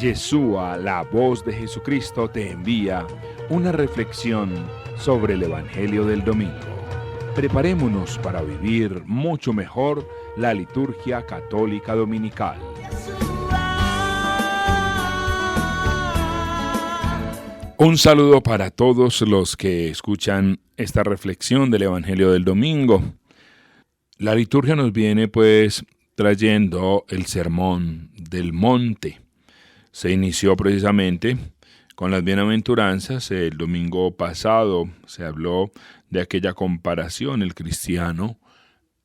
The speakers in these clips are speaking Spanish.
Yeshua, la voz de Jesucristo, te envía una reflexión sobre el Evangelio del Domingo. Preparémonos para vivir mucho mejor la liturgia católica dominical. Un saludo para todos los que escuchan esta reflexión del Evangelio del Domingo. La liturgia nos viene trayendo el Sermón del Monte. Se inició precisamente con las bienaventuranzas. El domingo pasado se habló de aquella comparación. El cristiano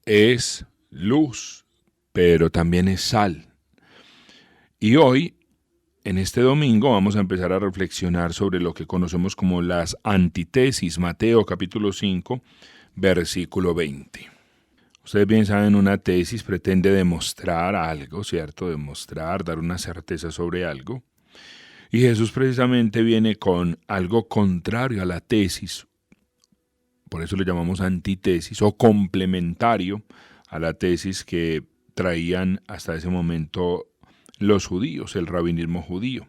es luz, pero también es sal. Y hoy, en este domingo, vamos a empezar a reflexionar sobre lo que conocemos como las antítesis. Mateo capítulo 5, versículo 20. Ustedes bien saben, una tesis pretende demostrar algo, ¿cierto? Dar una certeza sobre algo. Y Jesús precisamente viene con algo contrario a la tesis. Por eso le llamamos antítesis o complementario a la tesis que traían hasta ese momento los judíos, el rabinismo judío.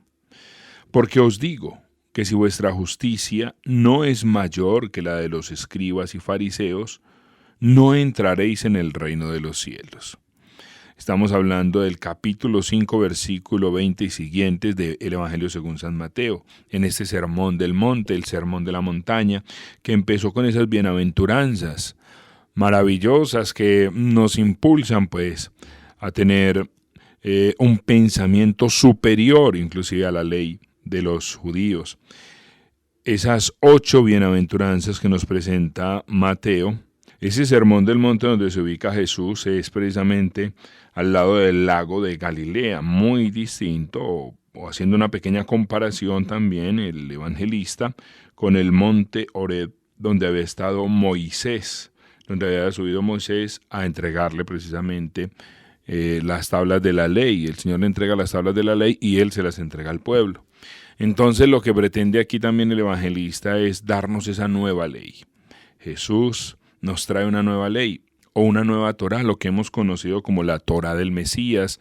Porque os digo que si vuestra justicia no es mayor que la de los escribas y fariseos, no entraréis en el reino de los cielos. Estamos hablando del capítulo 5, versículo 20 y siguientes del Evangelio según San Mateo, en este sermón del monte, el sermón de la montaña, que empezó con esas bienaventuranzas maravillosas que nos impulsan a tener un pensamiento superior inclusive a la ley de los judíos. Esas 8 bienaventuranzas que nos presenta Mateo. Ese sermón del monte donde se ubica Jesús es precisamente al lado del lago de Galilea, muy distinto, o haciendo una pequeña comparación también el evangelista con el monte Horeb, donde había estado Moisés, donde había subido Moisés a entregarle precisamente las tablas de la ley. El Señor le entrega las tablas de la ley y Él se las entrega al pueblo. Entonces lo que pretende aquí también el evangelista es darnos esa nueva ley. Jesús nos trae una nueva ley o una nueva Torá, lo que hemos conocido como la Torá del Mesías,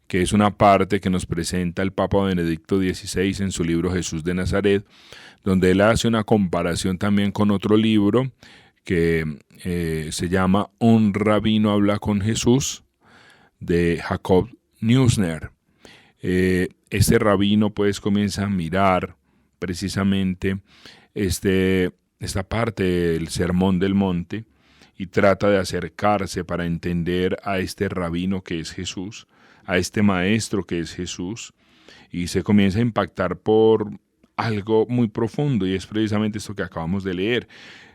que es una parte que nos presenta el Papa Benedicto XVI en su libro Jesús de Nazaret, donde él hace una comparación también con otro libro que se llama Un rabino habla con Jesús, de Jacob Neusner. Este rabino comienza a mirar precisamente esta parte del Sermón del Monte y trata de acercarse para entender a este rabino que es Jesús, a este maestro que es Jesús, y se comienza a impactar por algo muy profundo, y es precisamente esto que acabamos de leer.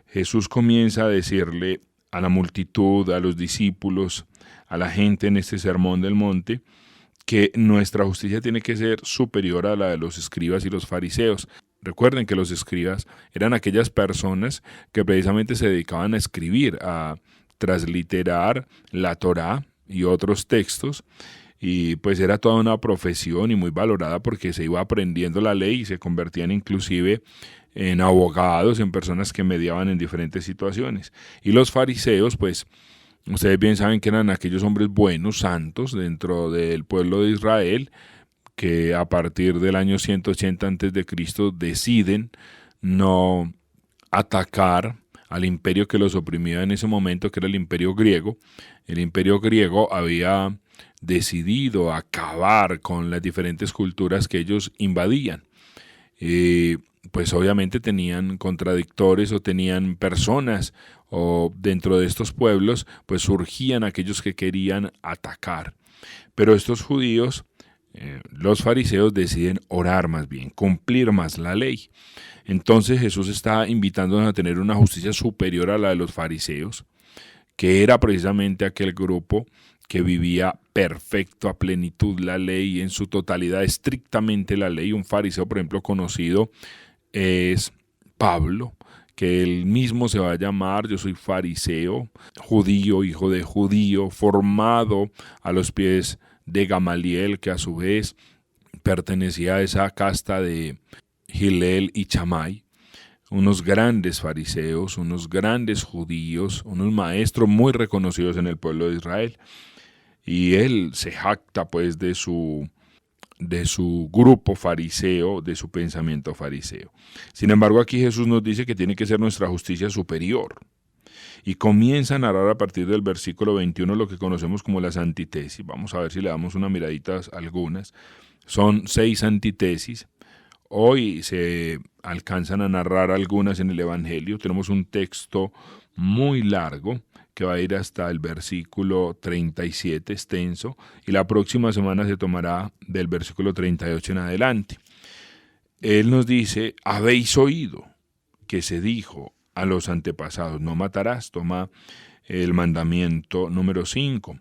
Jesús comienza a decirle a la multitud, a los discípulos, a la gente en este Sermón del Monte, que nuestra justicia tiene que ser superior a la de los escribas y los fariseos. Recuerden que los escribas eran aquellas personas que precisamente se dedicaban a escribir, a transliterar la Torá y otros textos, y era toda una profesión y muy valorada porque se iba aprendiendo la ley y se convertían inclusive en abogados, en personas que mediaban en diferentes situaciones. Y los fariseos, ustedes bien saben que eran aquellos hombres buenos, santos, dentro del pueblo de Israel, que a partir del año 180 a.C. deciden no atacar al imperio que los oprimía en ese momento, que era el imperio griego. El imperio griego había decidido acabar con las diferentes culturas que ellos invadían. Y obviamente tenían contradictores o tenían personas, o dentro de estos pueblos surgían aquellos que querían atacar. Pero estos judíos, los fariseos, deciden orar más bien, cumplir más la ley. Entonces Jesús está invitándonos a tener una justicia superior a la de los fariseos, que era precisamente aquel grupo que vivía perfecto, a plenitud la ley, en su totalidad, estrictamente la ley. Un fariseo, por ejemplo, conocido es Pablo, que él mismo se va a llamar: yo soy fariseo, judío, hijo de judío, formado a los pies de Gamaliel, que a su vez pertenecía a esa casta de Hillel y Chamay, unos grandes fariseos, unos grandes judíos, unos maestros muy reconocidos en el pueblo de Israel. Y él se jacta de su de su grupo fariseo, de su pensamiento fariseo. Sin embargo, aquí Jesús nos dice que tiene que ser nuestra justicia superior. Y comienza a narrar a partir del versículo 21 lo que conocemos como las antítesis. Vamos a ver si le damos una miradita a algunas. Son 6 antítesis. Hoy se alcanzan a narrar algunas en el Evangelio. Tenemos un texto muy largo que va a ir hasta el versículo 37, extenso, y la próxima semana se tomará del versículo 38 en adelante. Él nos dice, habéis oído que se dijo a los antepasados, no matarás, toma el mandamiento número 5,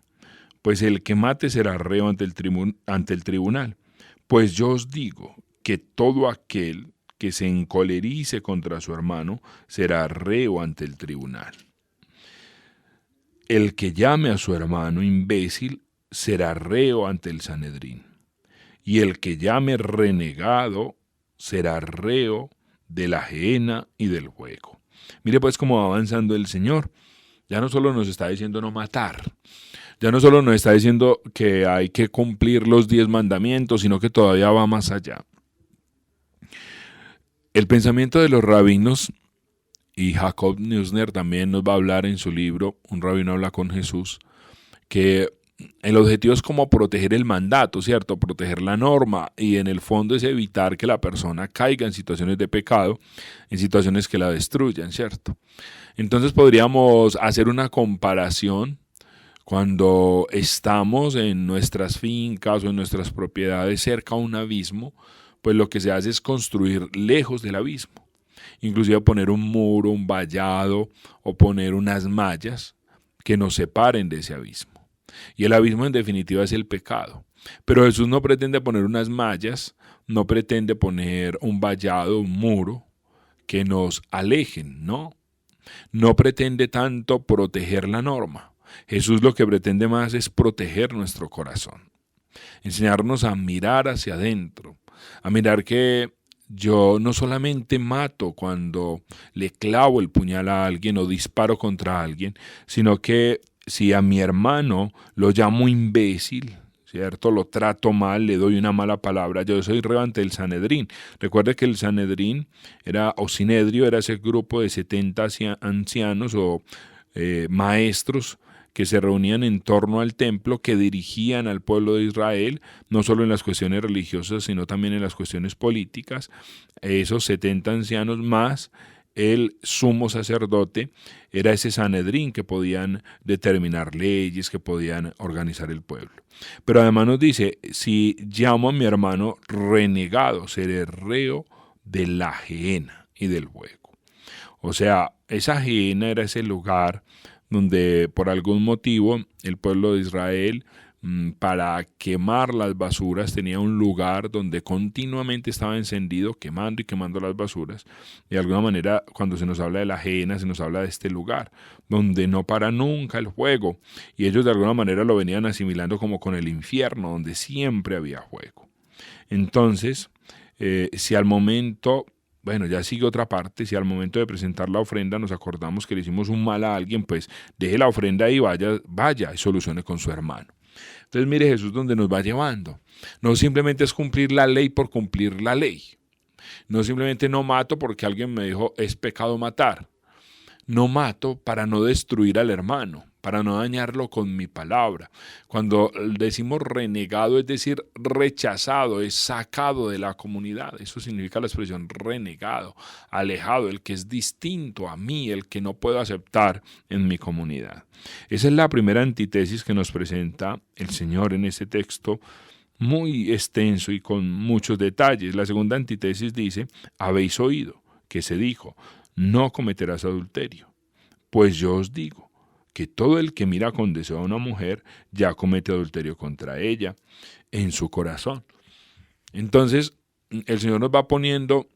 pues el que mate será reo ante el tribunal. Pues yo os digo que todo aquel que se encolerice contra su hermano será reo ante el tribunal. El que llame a su hermano imbécil será reo ante el Sanedrín, y el que llame renegado será reo de la gehenna y del fuego. Mire pues cómo va avanzando el Señor. Ya no solo nos está diciendo no matar, ya no solo nos está diciendo que hay que cumplir los 10 mandamientos, sino que todavía va más allá. El pensamiento de los rabinos, y Jacob Neusner también nos va a hablar en su libro, Un rabino habla con Jesús, que el objetivo es como proteger el mandato, ¿cierto? Proteger la norma, y en el fondo es evitar que la persona caiga en situaciones de pecado, en situaciones que la destruyan, ¿cierto? Entonces podríamos hacer una comparación cuando estamos en nuestras fincas o en nuestras propiedades cerca a un abismo, pues lo que se hace es construir lejos del abismo. Inclusive poner un muro, un vallado o poner unas mallas que nos separen de ese abismo. Y el abismo en definitiva es el pecado. Pero Jesús no pretende poner unas mallas, no pretende poner un vallado, un muro que nos alejen, ¿no? No pretende tanto proteger la norma. Jesús lo que pretende más es proteger nuestro corazón. Enseñarnos a mirar hacia adentro, a mirar que yo no solamente mato cuando le clavo el puñal a alguien o disparo contra alguien, sino que si a mi hermano lo llamo imbécil, ¿cierto? Lo trato mal, le doy una mala palabra, yo soy reo ante el Sanedrín. Recuerde que el Sanedrín o Sinedrio era ese grupo de 70 ancianos o maestros que se reunían en torno al templo, que dirigían al pueblo de Israel, no solo en las cuestiones religiosas, sino también en las cuestiones políticas. Esos 70 ancianos más el sumo sacerdote era ese Sanedrín que podían determinar leyes, que podían organizar el pueblo. Pero además nos dice, si llamo a mi hermano renegado, seré reo de la gehenna y del fuego. O sea, esa gehenna era ese lugar donde por algún motivo el pueblo de Israel, para quemar las basuras, tenía un lugar donde continuamente estaba encendido, quemando y quemando las basuras. De alguna manera, cuando se nos habla de la gehenna, se nos habla de este lugar, donde no para nunca el fuego. Y ellos de alguna manera lo venían asimilando como con el infierno, donde siempre había fuego. Entonces, si al momento... Bueno, ya sigue otra parte, si al momento de presentar la ofrenda nos acordamos que le hicimos un mal a alguien, pues deje la ofrenda ahí, vaya y solucione con su hermano. Entonces mire Jesús donde nos va llevando. No simplemente es cumplir la ley por cumplir la ley. No simplemente no mato porque alguien me dijo es pecado matar. No mato para no destruir al hermano, para no dañarlo con mi palabra. Cuando decimos renegado, es decir, rechazado, es sacado de la comunidad. Eso significa la expresión renegado, alejado, el que es distinto a mí, el que no puedo aceptar en mi comunidad. Esa es la primera antítesis que nos presenta el Señor en este texto, muy extenso y con muchos detalles. La segunda antítesis dice, habéis oído que se dijo, no cometerás adulterio. Pues yo os digo que todo el que mira con deseo a una mujer ya comete adulterio contra ella en su corazón. Entonces, el Señor nos va poniendo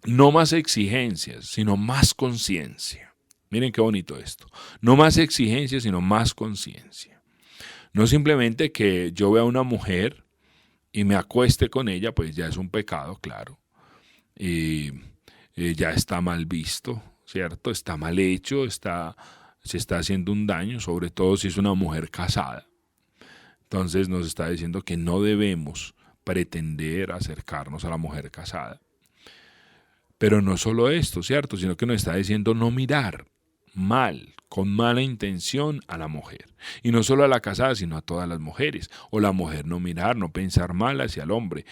no más exigencias, sino más conciencia. Miren qué bonito esto. No más exigencias, sino más conciencia. No simplemente que yo vea a una mujer y me acueste con ella, pues ya es un pecado, claro. Y ya está mal visto, ¿cierto? Está mal hecho, se está haciendo un daño, sobre todo si es una mujer casada. Entonces nos está diciendo que no debemos pretender acercarnos a la mujer casada. Pero no solo esto, ¿cierto? Sino que nos está diciendo no mirar mal, con mala intención a la mujer. Y no solo a la casada, sino a todas las mujeres. O la mujer no mirar, no pensar mal hacia el hombre.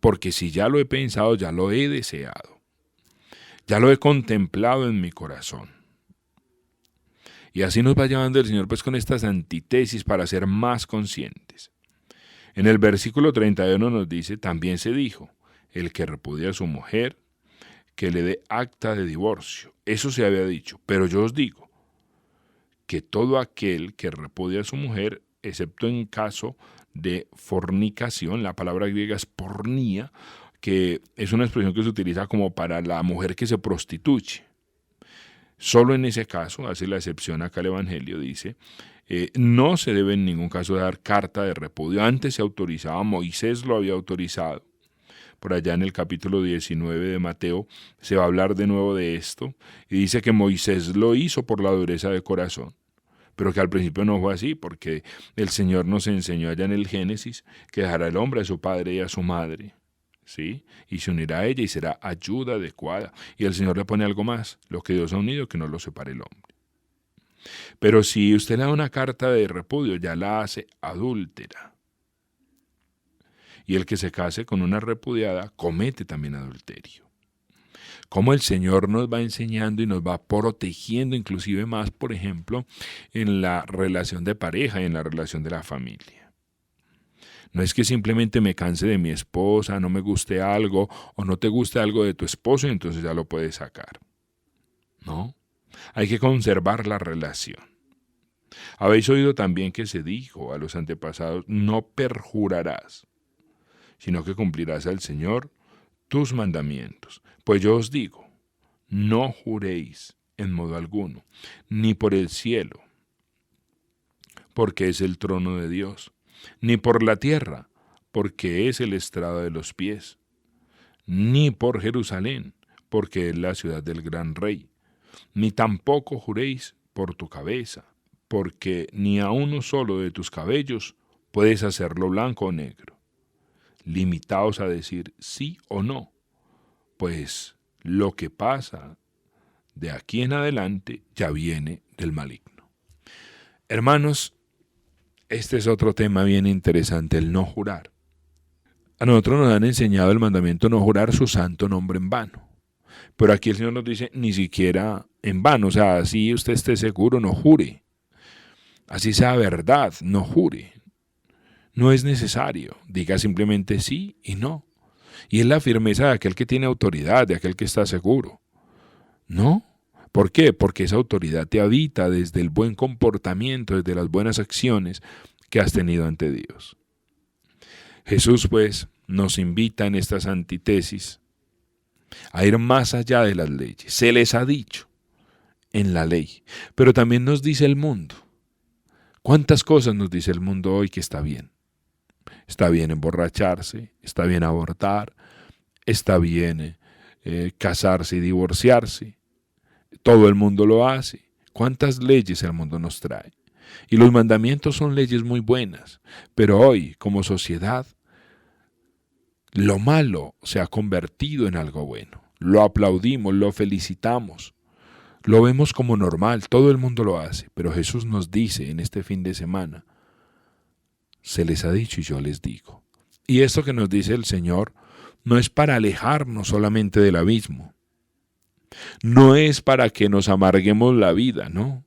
Porque si ya lo he pensado, ya lo he deseado. Ya lo he contemplado en mi corazón. Y así nos va llevando el Señor pues con estas antítesis para ser más conscientes. En el versículo 31 nos dice, también se dijo, el que repudia a su mujer, que le dé acta de divorcio. Eso se había dicho, pero yo os digo que todo aquel que repudia a su mujer, excepto en caso de fornicación, la palabra griega es pornía, que es una expresión que se utiliza como para la mujer que se prostituye. Solo en ese caso, hace la excepción acá el Evangelio, dice, no se debe en ningún caso dar carta de repudio. Antes se autorizaba, Moisés lo había autorizado. Por allá en el capítulo 19 de Mateo se va a hablar de nuevo de esto y dice que Moisés lo hizo por la dureza de corazón, pero que al principio no fue así porque el Señor nos enseñó allá en el Génesis que dejará el hombre a su padre y a su madre, ¿sí? Y se unirá a ella y será ayuda adecuada. Y el Señor le pone algo más, lo que Dios ha unido, que no lo separe el hombre. Pero si usted le da una carta de repudio, ya la hace adúltera. Y el que se case con una repudiada comete también adulterio. Como el Señor nos va enseñando y nos va protegiendo inclusive más, por ejemplo, en la relación de pareja y en la relación de la familia. No es que simplemente me canse de mi esposa, no me guste algo o no te guste algo de tu esposo y entonces ya lo puedes sacar. No, hay que conservar la relación. Habéis oído también que se dijo a los antepasados, no perjurarás, sino que cumplirás al Señor tus mandamientos. Pues yo os digo, no juréis en modo alguno, ni por el cielo, porque es el trono de Dios, ni por la tierra, porque es el estrado de los pies, ni por Jerusalén, porque es la ciudad del gran rey, ni tampoco juréis por tu cabeza, porque ni a uno solo de tus cabellos puedes hacerlo blanco o negro. Limitaos a decir sí o no, pues lo que pasa de aquí en adelante ya viene del maligno. Hermanos, este es otro tema bien interesante, el no jurar. A nosotros nos han enseñado el mandamiento no jurar su santo nombre en vano, pero aquí el Señor nos dice ni siquiera en vano, o sea, así usted esté seguro, no jure, así sea verdad, no jure. No es necesario, diga simplemente sí y no. Y es la firmeza de aquel que tiene autoridad, de aquel que está seguro. ¿No? ¿Por qué? Porque esa autoridad te habita desde el buen comportamiento, desde las buenas acciones que has tenido ante Dios. Jesús, pues, nos invita en estas antítesis a ir más allá de las leyes. Se les ha dicho en la ley, pero también nos dice el mundo. ¿Cuántas cosas nos dice el mundo hoy que está bien? Está bien emborracharse, está bien abortar, está bien casarse y divorciarse. Todo el mundo lo hace. ¿Cuántas leyes el mundo nos trae? Y los mandamientos son leyes muy buenas, pero hoy, como sociedad, lo malo se ha convertido en algo bueno. Lo aplaudimos, lo felicitamos, lo vemos como normal, todo el mundo lo hace, pero Jesús nos dice en este fin de semana, se les ha dicho y yo les digo. Y esto que nos dice el Señor no es para alejarnos solamente del abismo. No es para que nos amarguemos la vida, no.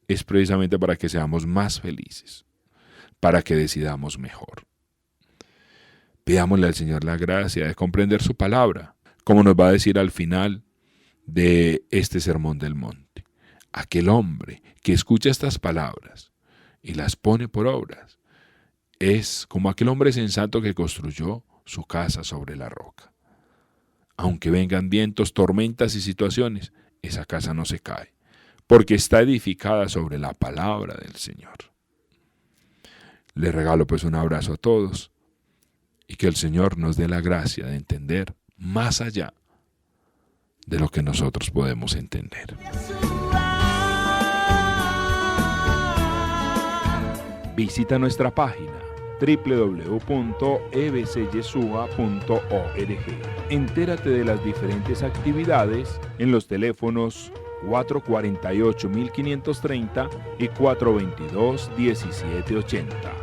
Es precisamente para que seamos más felices, para que decidamos mejor. Pidámosle al Señor la gracia de comprender su palabra, como nos va a decir al final de este sermón del monte. Aquel hombre que escucha estas palabras y las pone por obras, es como aquel hombre sensato que construyó su casa sobre la roca. Aunque vengan vientos, tormentas y situaciones, esa casa no se cae, porque está edificada sobre la palabra del Señor. Les regalo pues un abrazo a todos y que el Señor nos dé la gracia de entender más allá de lo que nosotros podemos entender. Visita nuestra página www.ebcyesua.org. Entérate de las diferentes actividades en los teléfonos 448-1530 y 422-1780.